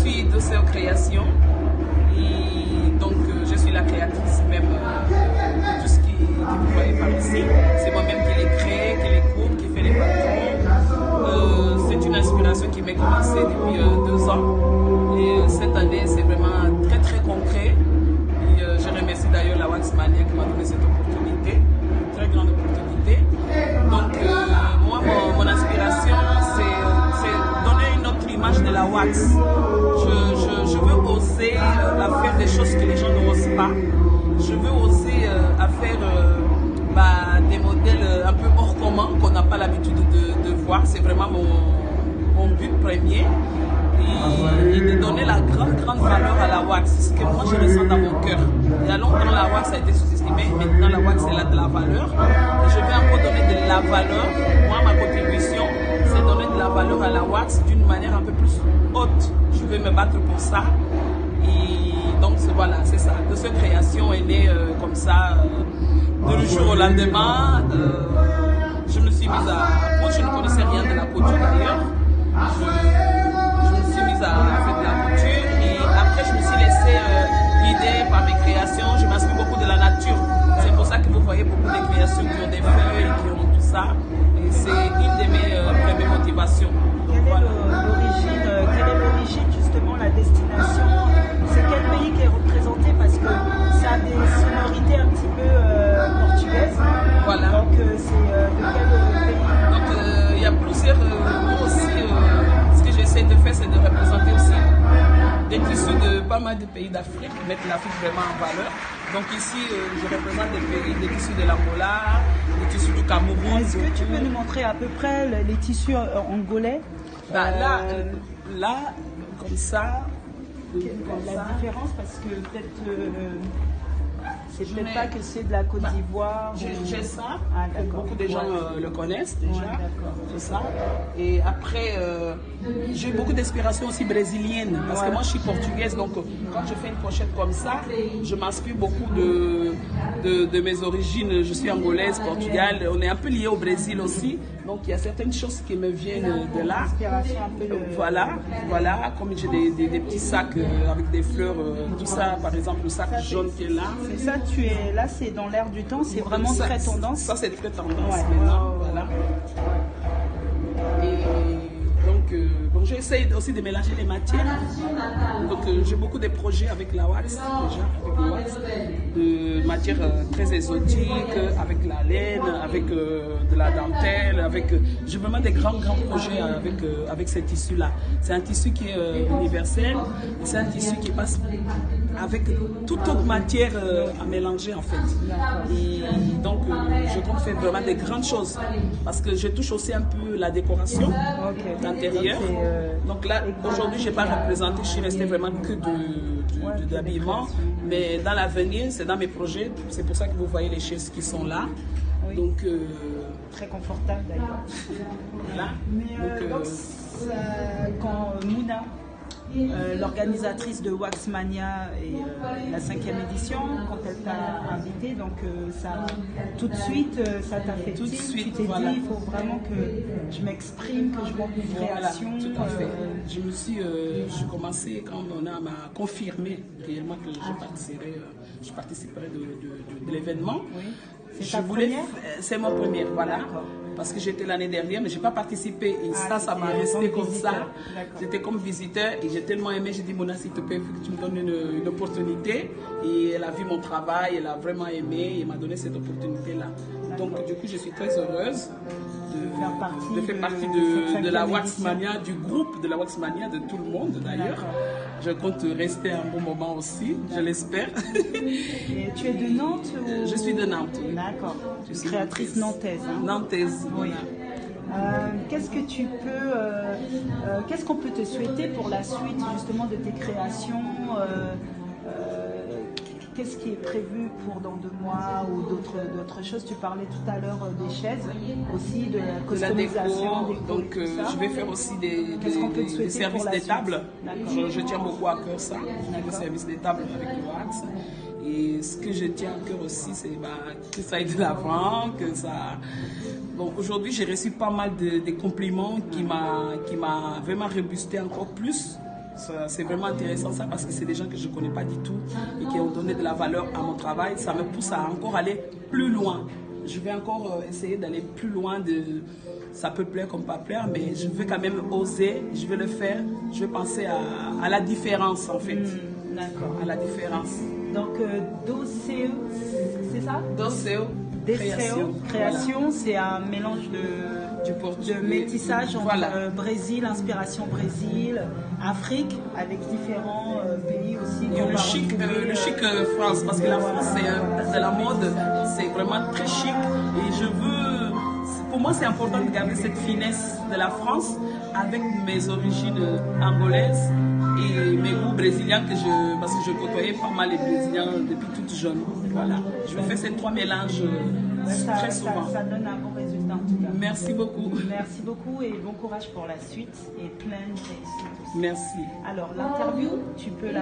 suis de ces créations et donc je suis la créatrice même de tout ce que vous voyez par ici. C'est moi-même qui les crée, qui les coupe, qui fait les patrons. C'est une inspiration qui m'est commencée depuis 2 ans et cette année c'est vraiment très très concret. Et, je remercie d'ailleurs la Waxmania qui m'a donné cette opportunité, une très grande opportunité. Donc moi mon inspiration c'est donner une autre image de la wax. Je veux oser à faire des choses que les gens n'osent pas. Je veux oser à faire des modèles un peu hors commun qu'on n'a pas l'habitude de voir. C'est vraiment mon but premier. Et de donner la grande valeur à la wax. C'est ce que moi je ressens dans mon cœur. Il y a longtemps la wax a été sous-estimée, maintenant la wax elle a de la valeur. Et je vais encore donner de la valeur. Moi ma contribution c'est donner de la valeur à la wax d'une manière un peu plus haute. Je vais me battre pour ça. Et donc voilà, c'est ça. De cette création est née comme ça, de le jour au lendemain. Je me suis mise à... Moi je ne connaissais rien de la couture d'ailleurs. Je me suis mise à faire de la couture et après je me suis laissée guider par mes créations. Je m'inspire beaucoup de la nature. C'est pour ça que vous voyez beaucoup de créations qui ont des feuilles, qui ont tout ça. Et c'est une de mes premières motivations. Quelle est l'origine justement, la destination? C'est quel pays qui est représenté? Parce que ça a des sonorités un petit peu portugaises. Voilà. Donc c'est de quel pays? Donc il y a plusieurs... moi aussi, ce que j'essaie de faire, c'est de représenter aussi des tissus de pas mal de pays d'Afrique, mettre l'Afrique vraiment en valeur. Donc ici, je représente des tissus de l'Angola, des tissus du Cameroun. Est-ce que tu peux nous montrer à peu près les tissus angolais? Là, comme ça. La différence, parce que peut-être c'est peut-être pas que c'est de la Côte d'Ivoire. J'ai ça, beaucoup de gens gens le connaissent déjà. Ouais, c'est ça. Et après, j'ai beaucoup d'inspiration aussi brésilienne, parce que moi je suis portugaise, donc quand je fais une pochette comme ça, je m'inspire beaucoup de mes origines. Je suis angolaise, portugale, on est un peu liés au Brésil aussi, donc il y a certaines choses qui me viennent de là. Voilà, comme j'ai des petits sacs avec des fleurs, tout ça, par exemple le sac jaune qui est là. C'est ça, tu es là, c'est dans l'air du temps, c'est vraiment très tendance. Ça c'est très tendance maintenant, voilà. Et donc j'essaie aussi de mélanger les matières. Donc j'ai beaucoup de projets avec la wax déjà, avec le wax, de matières très exotiques, avec la laine, avec de la dentelle, j'ai vraiment des grands projets avec ces tissus là. C'est un tissu qui est universel, c'est un tissu qui passe avec toute autre matière à mélanger en fait. Et donc je compte faire vraiment des grandes choses parce que je touche aussi un peu la décoration d'intérieur. Donc là aujourd'hui je n'ai pas représenté, je suis restée vraiment que de l'habillement, mais dans l'avenir c'est dans mes projets, c'est pour ça que vous voyez les chaises qui sont là. Oui. Donc très confortable d'ailleurs. Voilà. Mais donc, quand Mouna, l'organisatrice de Waxmania et la 5e édition, quand elle t'a invité, donc ça, tout de suite, ça t'a fait tout de suite, tu t'es dit, il faut vraiment que je m'exprime, que je montre une création. Tout à fait. J'ai commencé quand on m'a confirmé réellement que je participerai de l'événement. Oui. C'est ta première? C'est mon premier, voilà. Parce que j'étais l'année dernière, mais je n'ai pas participé. Et ça m'a resté comme ça. J'étais comme visiteur et j'ai tellement aimé. J'ai dit, Mona, s'il te plaît, il faut que tu me donnes une opportunité. Et elle a vu mon travail, elle a vraiment aimé et m'a donné cette opportunité-là. Donc, du coup, je suis très heureuse de faire partie de la Waxmania, du groupe de la Waxmania, de tout le monde d'ailleurs. Je compte rester un bon moment aussi, je l'espère. Et tu es de Nantes ou... Je suis de Nantes. Oui. D'accord. Tu es créatrice nantaise. Hein. Nantaise. Oui. Qu'est-ce qu'on peut te souhaiter pour la suite justement de tes créations? Qu'est-ce qui est prévu pour dans 2 mois ou d'autres choses? Tu parlais tout à l'heure des chaises, aussi de la customisation, des déco, donc je vais faire aussi des services des tables. Je tiens beaucoup à cœur ça, des services des tables avec le wax. Et ce que je tiens à cœur aussi, c'est que ça aille de l'avant, que ça... Bon, aujourd'hui, j'ai reçu pas mal de compliments qui m'a vraiment reboosté encore plus C'est vraiment intéressant ça parce que c'est des gens que je ne connais pas du tout et qui ont donné de la valeur à mon travail. Ça me pousse à encore aller plus loin. Je vais encore essayer d'aller plus loin de... Ça peut plaire comme pas plaire, mais je veux quand même oser, je vais le faire. Je vais penser à la différence en fait. D'accord. À la différence. Donc, Doceo, c'est ça? Doceo. Création, voilà. C'est un mélange de métissage entre voilà. Brésil, inspiration Brésil, Afrique, avec différents pays aussi. Et le chic France, parce que la France c'est de la mode, c'est vraiment très chic et je veux, pour moi c'est important de garder cette finesse de la France avec mes origines angolaises et mes goûts brésiliens parce que je côtoyais pas mal les Brésiliens depuis toute jeune. Voilà, je fais ces trois mélanges très souvent. Ça donne un bon résultat en tout cas. Merci beaucoup. Merci beaucoup et bon courage pour la suite et plein de réussite aussi. Merci. Alors l'interview, tu peux la